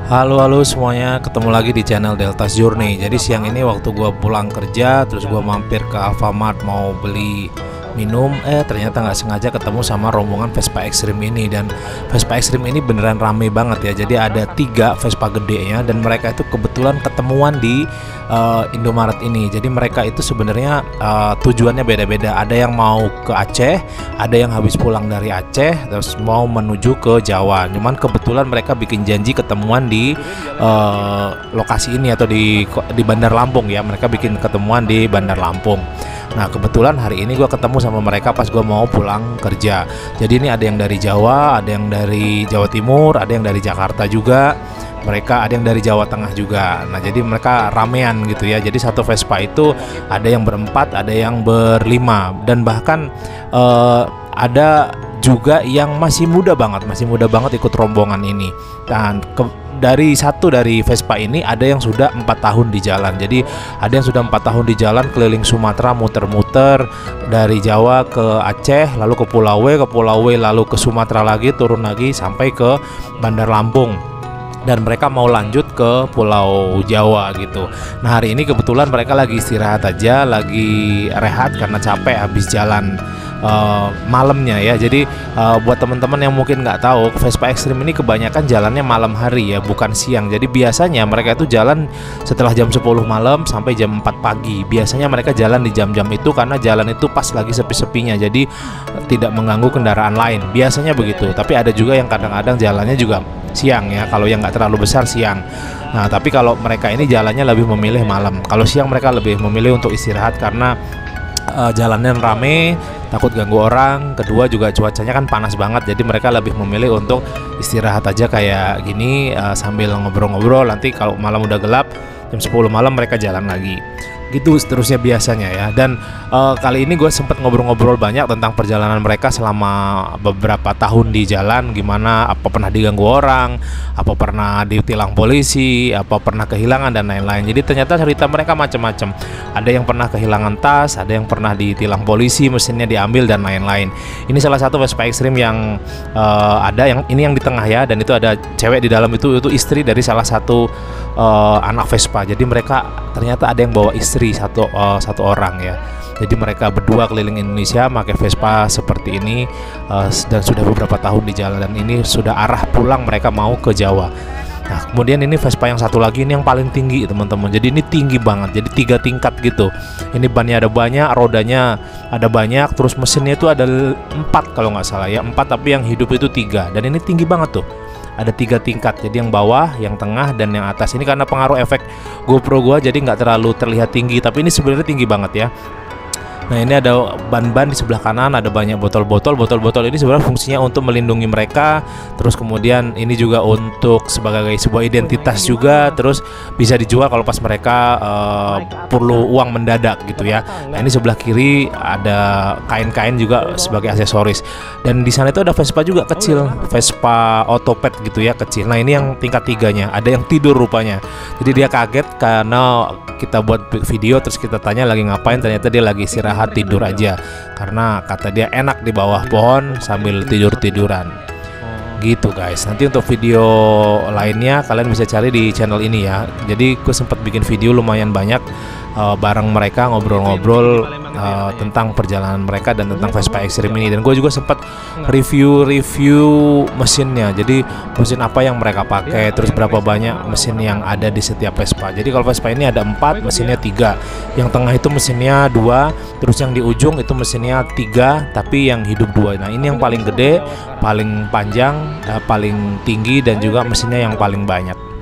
Halo semuanya, ketemu lagi di channel Deltas Journey. Jadi siang ini waktu gua pulang kerja, terus gua mampir ke Alfamart mau beli minum, ternyata nggak sengaja ketemu sama rombongan Vespa Extreme ini. Dan Vespa Extreme ini beneran rame banget ya. Jadi ada 3 Vespa gedenya dan mereka itu kebetulan ketemuan di Indomaret ini. Jadi mereka itu sebenarnya tujuannya beda-beda. Ada yang mau ke Aceh, ada yang habis pulang dari Aceh terus mau menuju ke Jawa. Cuman kebetulan mereka bikin janji ketemuan di lokasi ini atau di Bandar Lampung ya. Mereka bikin ketemuan di Bandar Lampung. Nah kebetulan hari ini gue ketemu sama mereka pas gue mau pulang kerja. Jadi ini ada yang dari Jawa, ada yang dari Jawa Timur, ada yang dari Jakarta juga. Mereka ada yang dari Jawa Tengah juga. Nah jadi mereka ramean gitu ya. Jadi satu Vespa itu ada yang berempat, ada yang berlima. Dan bahkan ada juga yang masih muda banget ikut rombongan ini. Dan dari Vespa ini ada yang sudah 4 tahun di jalan. Jadi ada yang sudah 4 tahun di jalan keliling Sumatera, muter-muter dari Jawa ke Aceh, lalu ke Pulau W, lalu ke Sumatera lagi, turun lagi sampai ke Bandar Lampung. Dan mereka mau lanjut ke Pulau Jawa gitu. Nah hari ini kebetulan mereka lagi istirahat aja, lagi rehat karena capek habis jalan malamnya ya. Jadi buat teman-teman yang mungkin nggak tahu, Vespa Extreme ini kebanyakan jalannya malam hari ya, bukan siang. Jadi biasanya mereka itu jalan setelah jam 10 malam sampai jam 4 pagi. Biasanya mereka jalan di jam-jam itu karena jalan itu pas lagi sepi-sepinya, jadi tidak mengganggu kendaraan lain. Biasanya begitu. Tapi ada juga yang kadang-kadang jalannya juga siang ya, kalau yang nggak terlalu besar siang. Nah tapi kalau mereka ini jalannya lebih memilih malam. Kalau siang mereka lebih memilih untuk istirahat karena jalannya rame, takut ganggu orang. Kedua juga cuacanya kan panas banget, jadi mereka lebih memilih untuk istirahat aja kayak gini sambil ngobrol-ngobrol. Nanti kalau malam udah gelap jam 10 malam mereka jalan lagi. Gitu seterusnya biasanya ya. Dan kali ini gue sempat ngobrol-ngobrol banyak tentang perjalanan mereka selama beberapa tahun di jalan. Gimana, apa pernah diganggu orang, apa pernah ditilang polisi, apa pernah kehilangan dan lain-lain. Jadi ternyata cerita mereka macam-macam. Ada yang pernah kehilangan tas, ada yang pernah ditilang polisi, mesinnya diambil dan lain-lain. Ini salah satu Vespa Extreme yang ada, yang ini yang di tengah ya. Dan itu ada cewek di dalam, itu istri dari salah satu anak Vespa. Jadi mereka ternyata ada yang bawa istri satu orang ya. Jadi mereka berdua keliling Indonesia pakai Vespa seperti ini dan sudah beberapa tahun di jalan. Dan ini sudah arah pulang, mereka mau ke Jawa. Nah kemudian ini Vespa yang satu lagi, ini yang paling tinggi teman-teman. Jadi ini tinggi banget, jadi 3 tingkat gitu. Ini bannya ada banyak, rodanya ada banyak, terus mesinnya itu ada 4 kalau nggak salah ya, 4, tapi yang hidup itu 3. Dan ini tinggi banget tuh. Ada 3 tingkat, jadi yang bawah, yang tengah, dan yang atas. Ini karena pengaruh efek GoPro gua, jadi nggak terlalu terlihat tinggi, tapi ini sebenarnya tinggi banget ya. Nah ini ada ban-ban di sebelah kanan, ada banyak botol-botol. Botol-botol ini sebenarnya fungsinya untuk melindungi mereka. Terus kemudian ini juga untuk sebagai sebuah identitas juga. Terus bisa dijual kalau pas mereka perlu uang mendadak gitu ya. Nah ini sebelah kiri ada kain-kain juga sebagai aksesoris. Dan di sana itu ada Vespa juga kecil, Vespa Autopet gitu ya, kecil. Nah ini yang tingkat 3-nya, ada yang tidur rupanya. Jadi dia kaget karena kita buat video terus kita tanya lagi ngapain, ternyata dia lagi istirahat tidur aja karena kata dia enak di bawah pohon sambil tidur-tiduran. Gitu guys. Nanti untuk video lainnya kalian bisa cari di channel ini ya. Jadi gue sempat bikin video lumayan banyak bareng mereka, ngobrol-ngobrol tentang perjalanan mereka dan tentang Vespa Extreme ini. Dan gue juga sempat review mesinnya. Jadi mesin apa yang mereka pakai, terus berapa banyak mesin yang ada di setiap Vespa. Jadi kalau Vespa ini ada 4, mesinnya 3. Yang tengah itu mesinnya 2, terus yang di ujung itu mesinnya 3, tapi yang hidup 2. Nah ini yang paling gede, paling panjang, paling tinggi, dan juga mesinnya yang paling banyak.